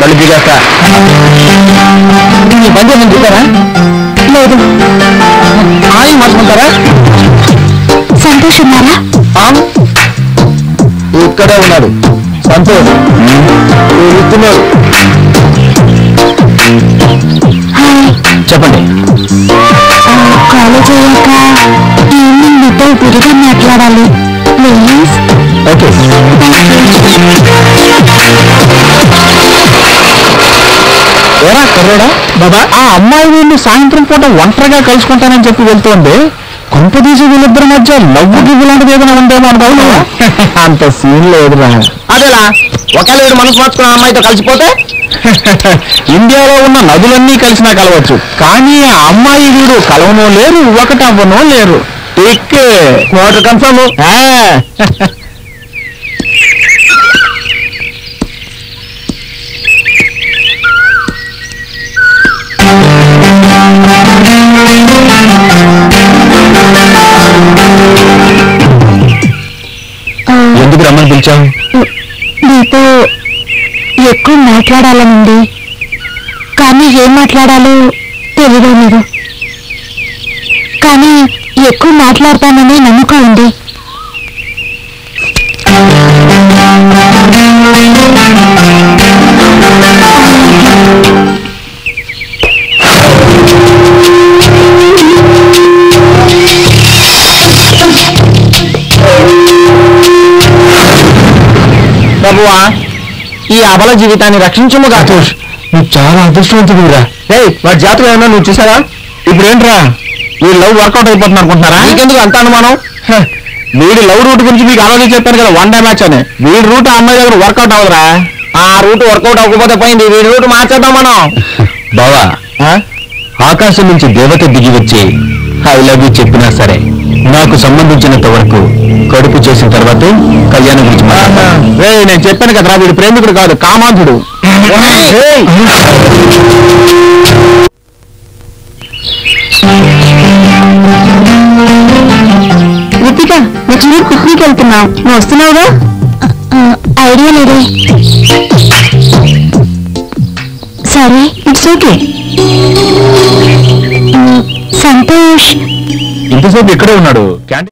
కళ్ళు పీకేస్తా. మీ పని చేసి చూసారా? లేదు. ఆయన మార్చుకుంటారా? సంతోష్ ఉన్నారా? ఇక్కడే ఉన్నాడు సంతోష్. ఇస్తున్నాడు. చెప్పండి. కాలేజ్ అయ్యాక ఈవినింగ్ మీతో విడిగా మాట్లాడాలి ప్లీజ్. ఓకే. ఏరా కర్రోడా బాబా, ఆ అమ్మాయి వీళ్ళు సాయంత్రం పూట ఒంటరిగా కలుసుకుంటానని చెప్పి వెళ్తోంది. కొంపదీసి వీళ్ళిద్దరి మధ్య లవ్వు గివ్వు లాంటిది ఏదైనా ఉందేమో అనుకోను. అంత సీన్ లేదురా. అదేలా ఒకవేళ వీడు మనసు మార్చుకున్న అమ్మాయితో కలిసిపోతే ఇండియాలో ఉన్న నదులన్నీ కలిసినా కలవచ్చు, కానీ ఆ అమ్మాయి వీడు కలవనో లేరు, ఒకటవ్వనో లేరు. Tick water confirm. ఎందుకు రమ్మని పిలిచావు? మీతో ఎక్కువ మాట్లాడాలనుంది, కానీ ఏం మాట్లాడాలో తెలియదు మీరు. కానీ ఎక్కువ మాట్లాడతానని నమ్మకం ఉంది. ప్రభువా, ఈ అబల జీవితాన్ని రక్షించుము గాతోష్. నువ్వు చాలా అదృష్టవంతుడురా. వాడి జాతకం ఏమన్నా నువ్వు చూసారా? ఇప్పుడు ఏంట్రా ఈ లవ్ వర్కౌట్ అయిపోతుంది అనుకుంటున్నారా? నీకెందుకు అంత అనుమానం? వీడి లవ్ రూట్ గురించి మీకు ఆలోచించి చెప్పాను కదా, వన్ డే మ్యాచ్ అని. వీడి రూట్ ఆ అమ్మాయి దగ్గర వర్కౌట్ అవ్వదురా. ఆ రూట్ వర్కౌట్ అవ్వకపోతే పోయింది, వీడి రూట్ మార్చేద్దాం మనం. బావా, ఆకాశం నుంచి దేవత దిగి వచ్చి ఐ లవ్ యూ చెప్పినా సరే నాకు సంబంధించినంత వరకు కడుపు చేసిన తర్వాతే కళ్యాణం గురించి నేను చెప్పాను కదరా, వీడు ప్రేమికుడు కాదు, కామాంధుడు. రితిక, నెక్స్ట్ వీక్ పిక్నిక్ వెళ్తున్నావు, నువ్వు వస్తున్నావుగా? ఐడియా లేదే. సరే, ఇట్స్ ఓకే. ఇంతసేపు ఇక్కడే ఉన్నాడు.